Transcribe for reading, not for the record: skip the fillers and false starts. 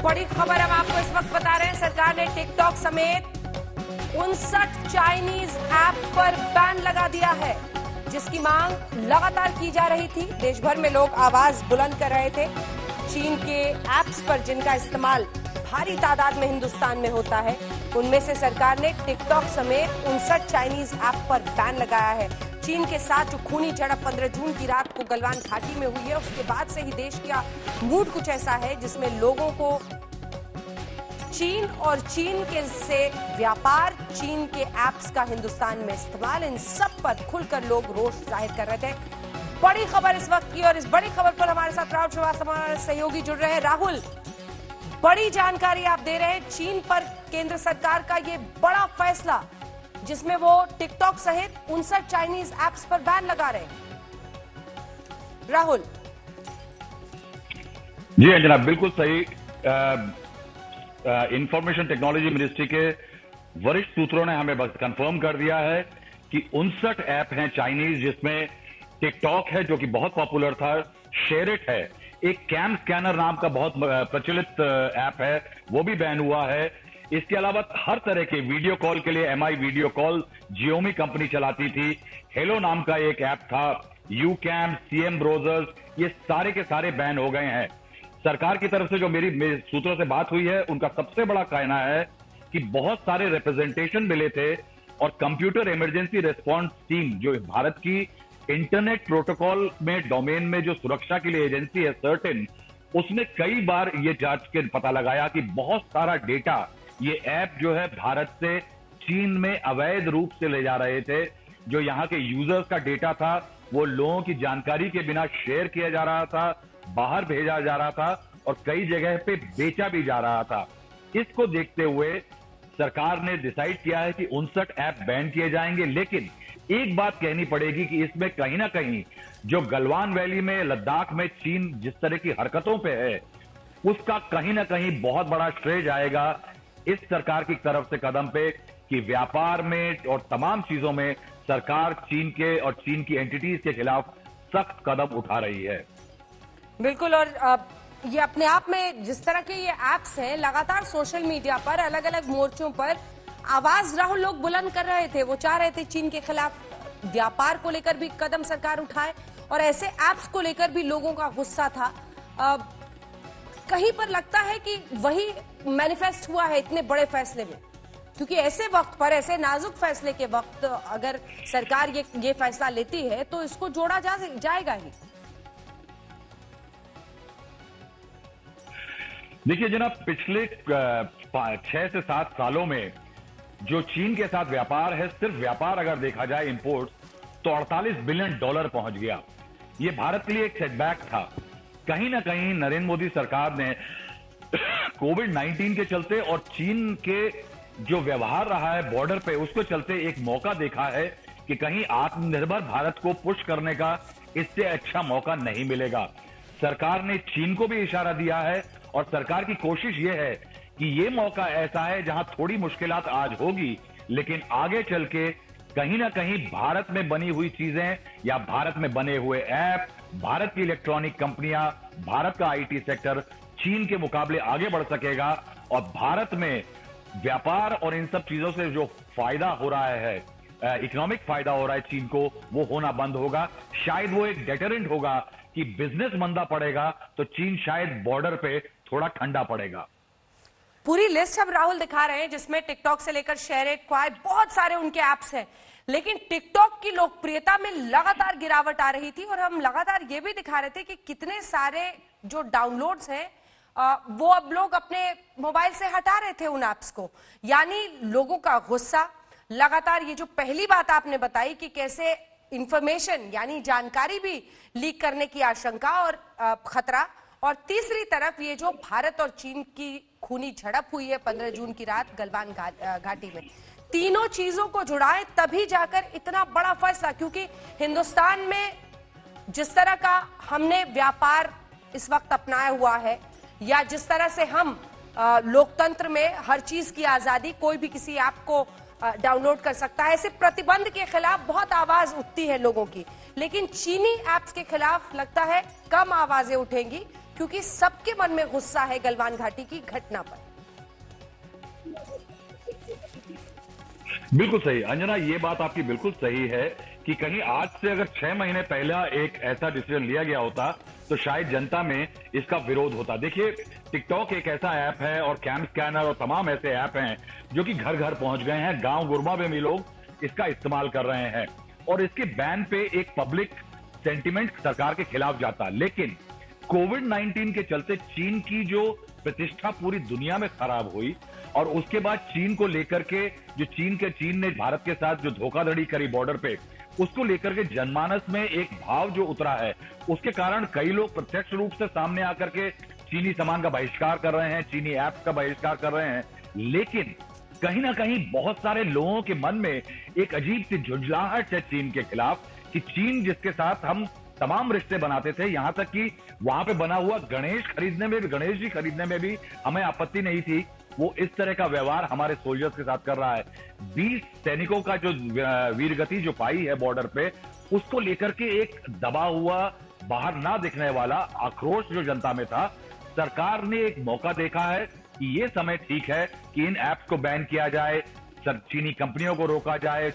बड़ी खबर हम आपको इस वक्त बता रहे हैं। सरकार ने टिकटॉक समेत 59 चाइनीज ऐप पर बैन लगा दिया है, जिसकी मांग लगातार की जा रही थी। देश भर में लोग आवाज बुलंद कर रहे थे। चीन के ऐप्स पर जिनका इस्तेमाल भारी तादाद में हिंदुस्तान में होता है, उनमें से सरकार ने टिकटॉक समेत 59 चाइनीज ऐप पर बैन लगाया है। चीन के साथ जो खूनी झड़प 15 जून की रात को गलवान घाटी में हुई है, उसके बाद से ही देश का मूड कुछ ऐसा है जिसमें लोगों को चीन और चीन के से व्यापार, चीन के ऐप्स का हिंदुस्तान में इस्तेमाल, इन सब पर खुलकर लोग रोष जाहिर कर रहे थे। बड़ी खबर इस वक्त की, और इस बड़ी खबर पर हमारे साथ राहुल श्रीवास्तव हमारे सहयोगी जुड़ रहे हैं। राहुल, बड़ी जानकारी आप दे रहे हैं। चीन पर केंद्र सरकार का ये बड़ा फैसला, जिसमें वो टिकटॉक सहित 59 चाइनीज ऐप्स पर बैन लगा रहे हैं। राहुल जी अंजना, बिल्कुल सही। इंफॉर्मेशन टेक्नोलॉजी मिनिस्ट्री के वरिष्ठ सूत्रों ने हमें बस कंफर्म कर दिया है कि 59 ऐप हैं चाइनीज, जिसमें टिकटॉक है जो कि बहुत पॉपुलर था, शेयरिट है, एक कैम स्कैनर नाम का बहुत प्रचलित ऐप है, वो भी बैन हुआ है। इसके अलावा हर तरह के वीडियो कॉल के लिए MI video call Xiaomi company चलाती थी, हेलो नाम का एक ऐप था, यूकैम, सीएम ब्राउजर्स, ये सारे के सारे बैन हो गए हैं। सरकार की तरफ से जो मेरी सूत्रों से बात हुई है, उनका सबसे बड़ा कहना है कि बहुत सारे रिप्रेजेंटेशन मिले थे और कंप्यूटर इमरजेंसी रिस्पॉन्स टीम, जो भारत की इंटरनेट प्रोटोकॉल में डोमेन में जो सुरक्षा के लिए एजेंसी है सर्टेन, उसने कई बार ये जांच के पता लगाया कि बहुत सारा डेटा ये ऐप जो है भारत से चीन में अवैध रूप से ले जा रहे थे। जो यहाँ के यूजर्स का डेटा था वो लोगों की जानकारी के बिना शेयर किया जा रहा था, बाहर भेजा जा रहा था और कई जगह पे बेचा भी जा रहा था। इसको देखते हुए सरकार ने डिसाइड किया है कि 59 ऐप बैन किए जाएंगे। लेकिन एक बात कहनी पड़ेगी कि इसमें कहीं ना कहीं जो गलवान वैली में, लद्दाख में चीन जिस तरह की हरकतों पे है, उसका कहीं ना कहीं बहुत बड़ा श्रेय जाएगा इस सरकार की तरफ से कदम पे कि व्यापार में और तमाम चीजों में सरकार चीन के और चीन की एंटिटीज के खिलाफ सख्त कदम उठा रही है। बिल्कुल, और ये अपने आप में जिस तरह के ये ऐप्स हैं, लगातार सोशल मीडिया पर अलग अलग मोर्चों पर आवाज राहुल लोग बुलंद कर रहे थे। वो चाह रहे थे चीन के खिलाफ व्यापार को लेकर भी कदम सरकार उठाए, और ऐसे ऐप्स को लेकर भी लोगों का गुस्सा था। कहीं पर लगता है कि वही मैनिफेस्ट हुआ है इतने बड़े फैसले में, क्योंकि ऐसे वक्त पर, ऐसे नाजुक फैसले के वक्त अगर सरकार ये फैसला लेती है तो इसको जोड़ा जाएगा ही। देखिए जनाब, पिछले 6 से 7 सालों में जो चीन के साथ व्यापार है, सिर्फ व्यापार अगर देखा जाए इंपोर्ट, तो $48 बिलियन पहुंच गया। ये भारत के लिए एक सेटबैक था। कहीं ना कहीं नरेंद्र मोदी सरकार ने कोविड-19 के चलते और चीन के जो व्यवहार रहा है बॉर्डर पे, उसको चलते एक मौका देखा है कि कहीं आत्मनिर्भर भारत को पुश करने का इससे अच्छा मौका नहीं मिलेगा। सरकार ने चीन को भी इशारा दिया है और सरकार की कोशिश यह है कि ये मौका ऐसा है जहां थोड़ी मुश्किलात आज होगी, लेकिन आगे चल के कहीं ना कहीं भारत में बनी हुई चीजें या भारत में बने हुए ऐप, भारत की इलेक्ट्रॉनिक कंपनियां, भारत का आईटी सेक्टर चीन के मुकाबले आगे बढ़ सकेगा और भारत में व्यापार और इन सब चीजों से जो फायदा हो रहा है, इकोनॉमिक फायदा हो रहा है चीन को, वो होना बंद होगा। शायद वो एक डेटरेंट होगा कि बिजनेस मंदा पड़ेगा तो चीन शायद बॉर्डर पे थोड़ा ठंडा पड़ेगा। पूरी लिस्ट हम राहुल दिखा रहे हैं, जिसमें टिकटॉक से लेकर शेयरिट, क्वाई, बहुत सारे उनके ऐप्स हैं। लेकिन टिकटॉक की लोकप्रियता में लगातार गिरावट आ रही थी, और हम लगातार ये भी दिखा रहे थे कि कितने सारे जो डाउनलोड्स हैं वो अब लोग अपने मोबाइल से हटा रहे थे उन ऐप्स को। यानी लोगों का गुस्सा लगातार, ये जो पहली बात आपने बताई कि कैसे इंफॉर्मेशन यानी जानकारी भी लीक करने की आशंका और खतरा, और तीसरी तरफ ये जो भारत और चीन की खूनी झड़प हुई है 15 जून की रात गलवान घाटी में, तीनों चीजों को जुड़ाए तभी जाकर इतना बड़ा फैसला। क्योंकि हिंदुस्तान में जिस तरह का हमने व्यापार इस वक्त अपनाया हुआ है, या जिस तरह से हम लोकतंत्र में हर चीज की आजादी, कोई भी किसी ऐप को डाउनलोड कर सकता है, ऐसे प्रतिबंध के खिलाफ बहुत आवाज उठती है लोगों की। लेकिन चीनी ऐप्स के खिलाफ लगता है कम आवाजें उठेंगी, क्योंकि सबके मन में गुस्सा है गलवान घाटी की घटना पर। बिल्कुल सही अंजना, ये बात आपकी बिल्कुल सही है कि कहीं आज से अगर 6 महीने पहला एक ऐसा डिसीजन लिया गया होता तो शायद जनता में इसका विरोध होता। देखिए, टिकटॉक एक ऐसा ऐप है और कैम स्कैनर और तमाम ऐसे ऐप हैं जो कि घर घर पहुंच गए हैं, गांव गुरबा में भी लोग इसका इस्तेमाल कर रहे हैं और इसके बैन पे एक पब्लिक सेंटिमेंट सरकार के खिलाफ जाता। लेकिन कोविड-19 के चलते चीन की जो प्रतिष्ठा पूरी दुनिया में खराब हुई और उसके बाद चीन को लेकर के जो चीन ने भारत के साथ जो धोखाधड़ी करी बॉर्डर पे, उसको लेकर के जनमानस में एक भाव जो उतरा है, उसके कारण कई लोग प्रत्यक्ष रूप से सामने आकर के चीनी सामान का बहिष्कार कर रहे हैं, चीनी ऐप का बहिष्कार कर रहे हैं। लेकिन कहीं ना कहीं बहुत सारे लोगों के मन में एक अजीब सी झुंझलाहट है चीन के खिलाफ कि चीन जिसके साथ हम तमाम रिश्ते बनाते थे, यहां तक कि वहां पे बना हुआ गणेश जी खरीदने में भी हमें आपत्ति नहीं थी, वो इस तरह का व्यवहार हमारे सोल्जर्स के साथ कर रहा है। 20 सैनिकों का जो वीरगति जो पाई है बॉर्डर पे, उसको लेकर के एक दबा हुआ, बाहर ना दिखने वाला आक्रोश जो जनता में था, सरकार ने एक मौका देखा है कि ये समय ठीक है कि इन ऐप्स को बैन किया जाए, चीनी कंपनियों को रोका जाए।